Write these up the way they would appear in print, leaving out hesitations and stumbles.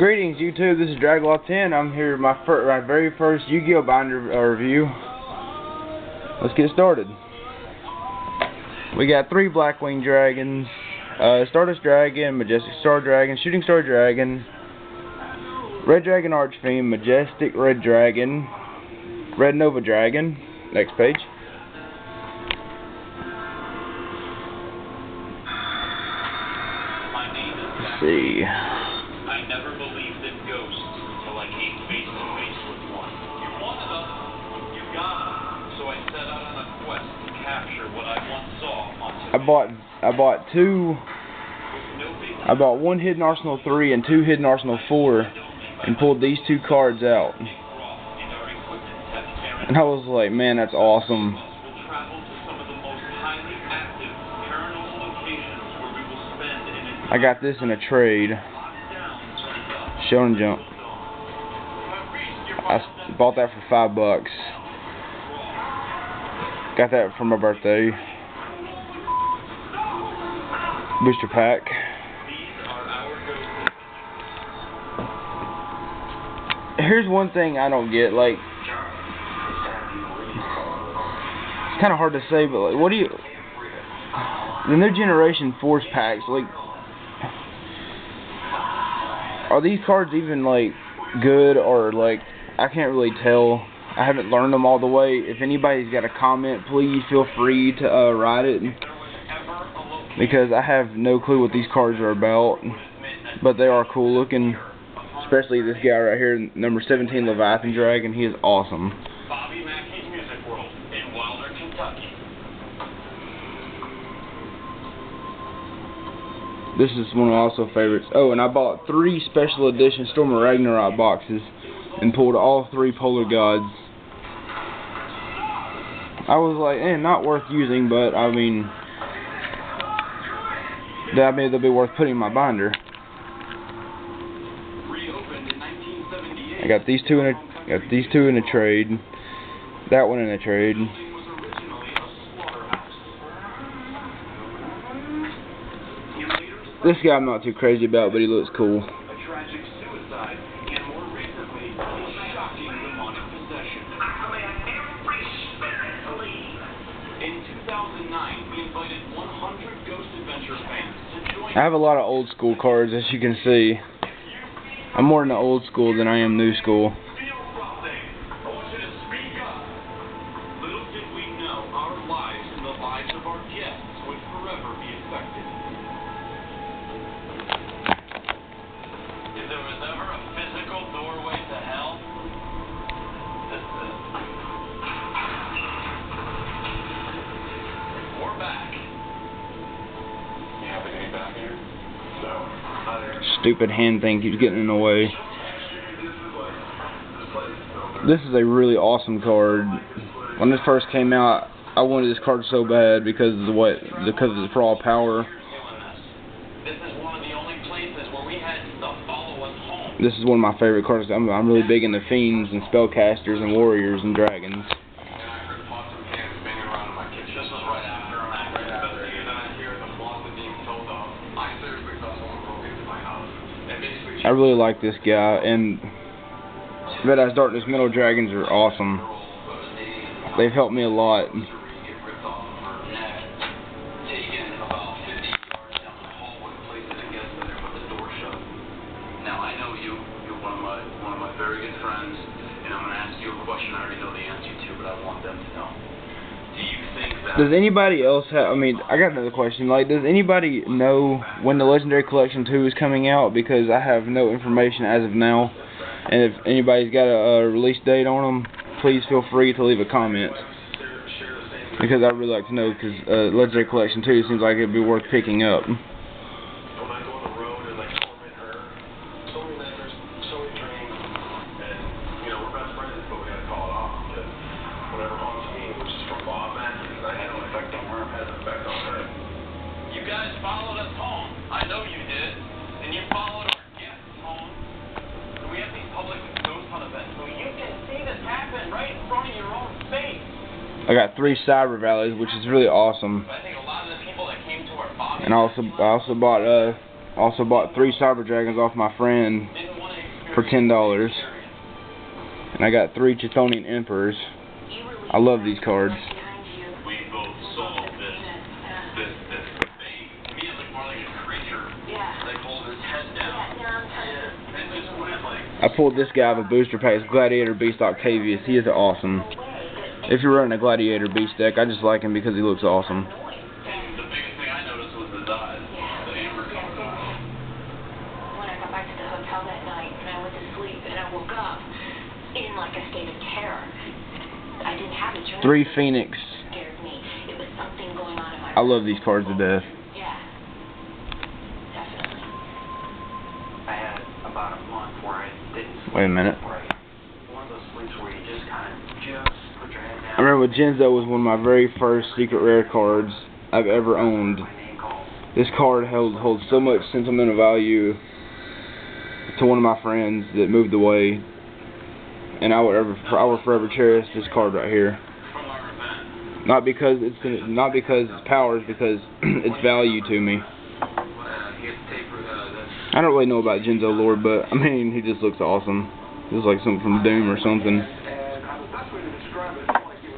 Greetings YouTube, this is Draglaw10. I'm here with my very first Yu-Gi-Oh binder review. Let's get started. We got 3 Blackwing Dragons, Stardust Dragon, Majestic Star Dragon, Shooting Star Dragon, Red Dragon Archfiend, Majestic Red Dragon, Red Nova Dragon. Next page. Let's see. I never believed in ghosts until I came face to face with one. You wanted them, you got them. So I set out on a quest to capture what I once saw on TV. I bought 1 Hidden Arsenal 3 and 2 Hidden Arsenal 4 and pulled these 2 cards out. And I was like, man, that's awesome. I got this in a trade. Show and jump. I bought that for $5. Got that for my birthday. Booster pack. Here's one thing I don't get, like, it's kind of hard to say, but like, what do you, the new generation force packs, like, are these cards even like good, or like, I can't really tell. I haven't learned them all the way. If anybody's got a comment, please feel free to write it, because I have no clue what these cards are about, but they are cool looking. Especially this guy right here, number 17 Leviathan Dragon. He is awesome. Bobby Mackey's Music World in Wilder, Kentucky. This is one of my also favorites. Oh, and I bought 3 special edition Storm of Ragnarok boxes and pulled all 3 Polar Gods. I was like, not worth using, but I mean, they'll be worth putting in my binder. I got these two in a trade. That one in a trade. This guy I'm not too crazy about, but he looks cool. A tragic suicide, and more recently, a shocking demonic possession. In 2009, we invited 100 Ghost Adventure fans to join. I have a lot of old school cards, as you can see. I'm more into old school than I am new school. Little did we know our lives and the lives of our guests would forever be affected. If there was ever a physical doorway to hell, this is it. We're back. You happy to be back here? No. Stupid hand thing keeps getting in the way. This is a really awesome card. When this first came out, I wanted this card so bad because of the For All Power. This is one of the only places where we had stuff follow us home. This is one of my favorite cards. I'm really big into fiends and spellcasters and warriors and dragons. I really like this guy, and Red Eyes Darkness Metal Dragons are awesome. They've helped me a lot. Now I know you're one of my very good friends, and I'm going to ask you a question I already know the answer to, but I want them to know. Do you think that... Does anybody else have... I mean, I got another question. Like, does anybody know when the Legendary Collection 2 is coming out? Because I have no information as of now. And if anybody's got a release date on them, please feel free to leave a comment. Because I'd really like to know, because Legendary Collection 2 seems like it'd be worth picking up. You guys followed us home. I know you did. And you followed our guests home. We have these public ghost hunt events, so you can see this happen right in front of your own face. I got 3 Cyber Valleys, which is really awesome. I think a lot of the people that came to our And I also bought 3 Cyber Dragons off my friend. didn't want to for $10. And I got 3 Chthonian Emperors. I love these cards. We both saw this thing. Me, it looked more like a creature. Like hold his head down. And just went like. I pulled this guy of a booster pack. It's Gladiator Beast Octavius. He is awesome. If you're running a Gladiator Beast deck, I just like him because he looks awesome. And the biggest thing I noticed was his eyes. The amber color. When I got back to the hotel that night and I went to sleep and I woke up in like a state of terror. I didn't have a dream. 3 Phoenix. It scared me. It was something going on in my I love these cards to death. Yeah. Definitely. I had about a month where I didn't sleep. Wait a minute. Right. One of those sleeps where you just kind of put your head down. I remember Jinzo was one of my very first secret rare cards I've ever owned. My name called. This card holds so much sentimental value to one of my friends that moved away, and I will forever cherish this card right here. From our event. Not because it's powers, because it's value to me. I don't really know about Jinzo lore, but I mean, he just looks awesome. He looks like something from Doom or something. And the best way to describe it is like you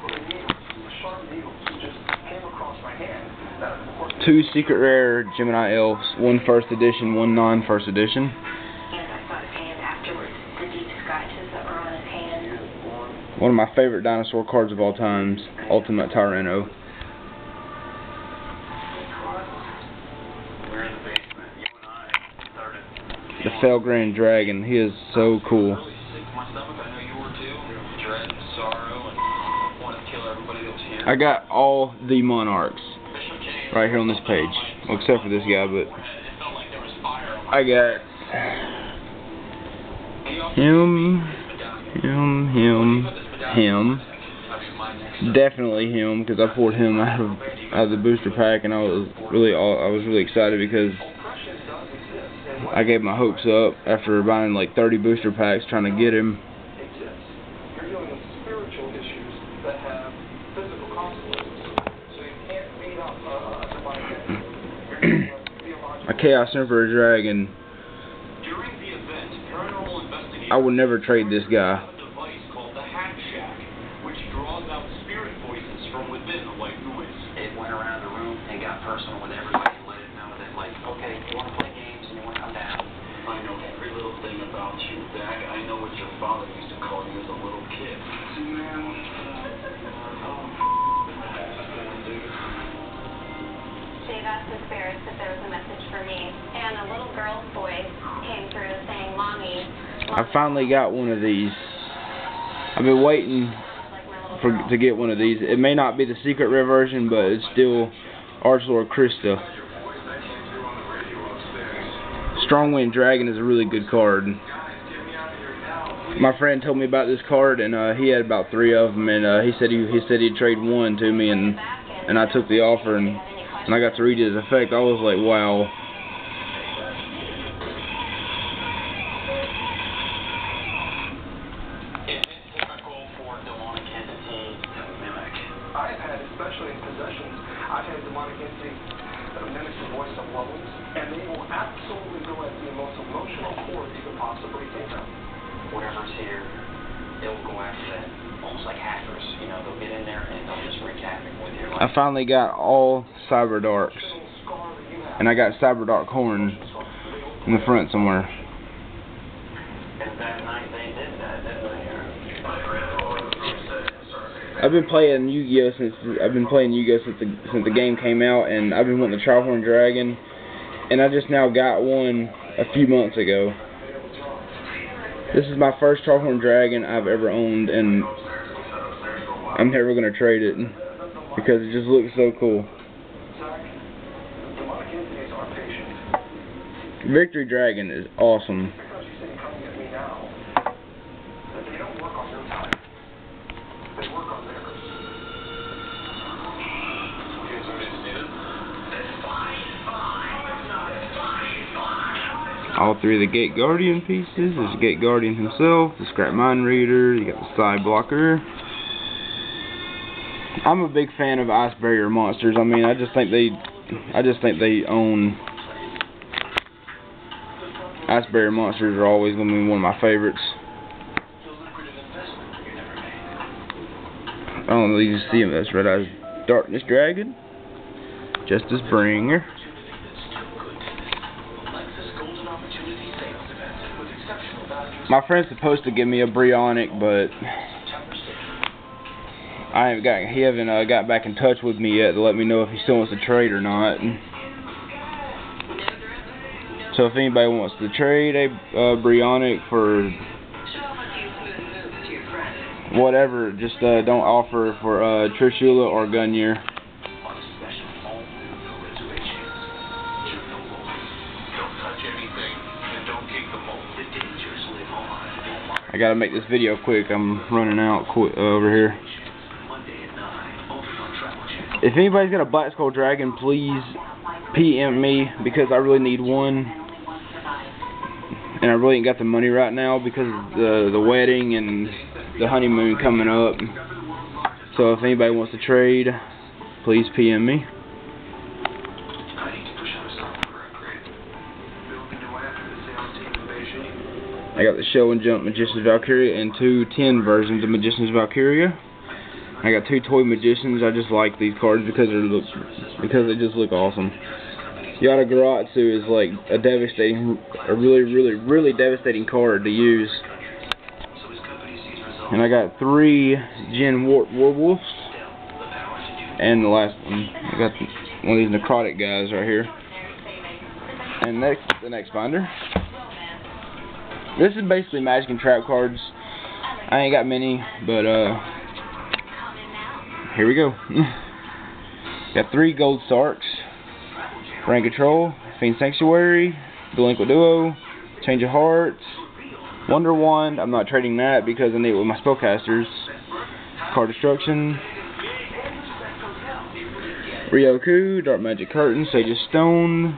were a needle, a sharp needle just came across my hand. That, of course, 2 secret rare Gemini Elves, 1 first edition, 1 non-first edition. And I saw his hand afterwards. The deep scratches that were on his hand. One of my favorite dinosaur cards of all times, Ultimate Tyranno. We're in the basement. You and I started. The Felgrand Dragon, he is so cool. Really sick to my stomach. I know you were too. Dread, sorrow, and wanted to kill everybody that was here. I got all the Monarchs Bishop James right here on this page, well, except for this guy, but it felt like there was fire on my I got him, definitely him, because I pulled him out of the booster pack, and I was really excited because I gave my hopes up after buying like 30 booster packs trying to get him. exists. You're dealing with spiritual issues that have physical consequences. So you can't beat up a divine entity. You're dealing with theological. A Chaos Emperor Dragon. During the event, paranormal investigators I would never trade this guy. have a device called the Hack Shack, which draws out spirit voices from within the white noise. It went around the room and got personal with everybody and let it know that, like, okay, you want to play games and you want to come down. I know every little thing about you, Dak. I know what your father used to call you as a little kid. Dave asked the spirits if there was a message for me, and a little girl's voice came through saying, "Mommy." I finally got one of these. I've been waiting Like my little to get one of these. It may not be the secret rare version, but it's still Archlord Krista. Strongwind Dragon is a really good card. My friend told me about this card, and he had about 3 of them, and he said he'd trade 1 to me, and I took the offer, and I got to read his effect. I was like, wow. Is it typical for demonic entities to mimic? I've had, especially in possessions, I've had demonic entities that mimic the voice of loved ones, and they will absolutely go at the most emotional core you could possibly think of. Whatever's here, they'll go after that. Almost like hackers, you know, they'll get in there and they'll just wreak havoc with your life. I finally got all Cyber Darks, and I got Cyber Dark Horn in the front somewhere. And that night they did that, didn't they? I've been playing Yu-Gi-Oh since the game came out, and I've been wanting the Trialhorn Dragon, and I just now got one a few months ago. This is my first Trialhorn Dragon I've ever owned, and I'm never gonna trade it because it just looks so cool. Demonic entities are patient. Victory Dragon is awesome. Because you say coming at me now, that they don't work on your time. They work on theirs. You guys ready to see this? All 3 of the Gate Guardian pieces. There's the Gate Guardian himself, the Scrap Mind Reader, you got the Side Blocker. I'm a big fan of Ice Barrier monsters. I mean, I just think they own Iceberry monsters are always going to be one of my favorites. I don't know if you can see him. That's Red Eyes Darkness Dragon. Justice Bringer. My friend's supposed to give me a Brionic, but he haven't got back in touch with me yet to let me know if he still wants to trade or not. So if anybody wants to trade a Brionic for whatever, just don't offer for Trishula or Gunyear. I gotta make this video quick. I'm running out over here. If anybody's got a Black Skull Dragon, please PM me because I really need one, and I really ain't got the money right now because of the wedding and the honeymoon coming up. So if anybody wants to trade, please PM me. I got the Show and Jump Magician's Valkyria and 2 10 versions of Magician's Valkyria. I got 2 toy Magicians. I just like these cards because they just look awesome. Yatagarasu is like a really devastating card to use. And I got 3 Gen Werewolves. And the last one, I got one of these necrotic guys right here. And the next binder. This is basically Magic and Trap cards. I ain't got many, but here we go. Got 3 Gold Sarks, Brain Control, Fiend Sanctuary, Delinquent Duo, Change of Hearts, Wonder Wand. I'm not trading that because I need it with my spellcasters. Card Destruction, Ryoku, Dark Magic Curtain, Sage of Stone.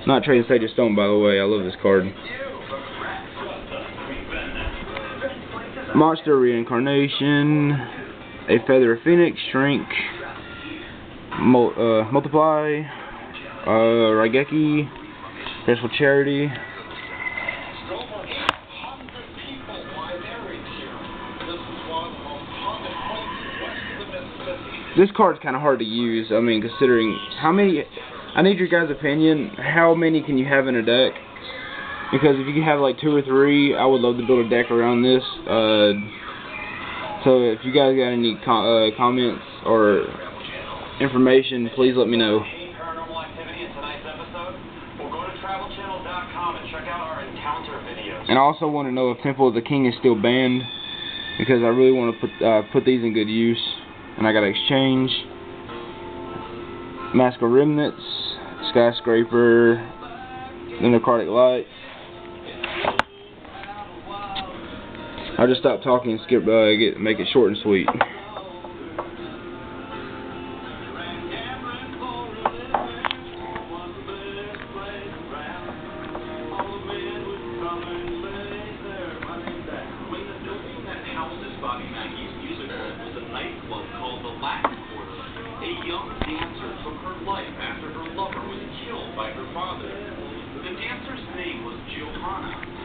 Not trading Sage of Stone, by the way. I love this card. Monster Reincarnation, a Feather of Phoenix, Shrink, Multiply, Raigeki, Graceful Charity. This card's kind of hard to use. I mean, considering how many. I need your guys' opinion. How many can you have in a deck? Because if you can have like 2 or 3, I would love to build a deck around this. So if you guys got any comments or information, please let me know. Paranormal activity in tonight's episode, or go to travelchannel.com and check out our encounter videos. And I also want to know if Temple of the King is still banned, because I really want to put these in good use. And I got to exchange Mask of Remnants, Skyscraper, the Necrotic Light. I'll just stop talking and skip, make it short and sweet.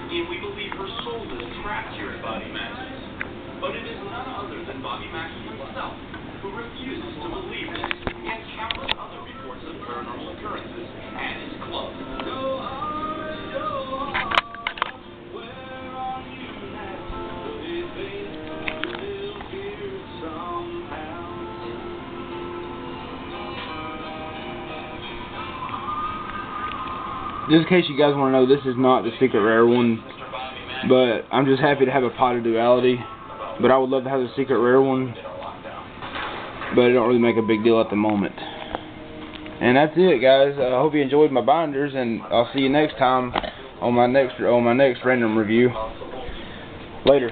And we believe her soul is trapped here at Bobby Mackey's. But it is none other than Bobby Mackey himself who refuses to believe this and countless other reports of paranormal occurrences at his club. Just in case you guys want to know, this is not the secret rare one, but I'm just happy to have a Pot of Duality. But I would love to have the secret rare one, but it don't really make a big deal at the moment. And that's it, guys. I hope you enjoyed my binders, and I'll see you next time on my next random review. Later.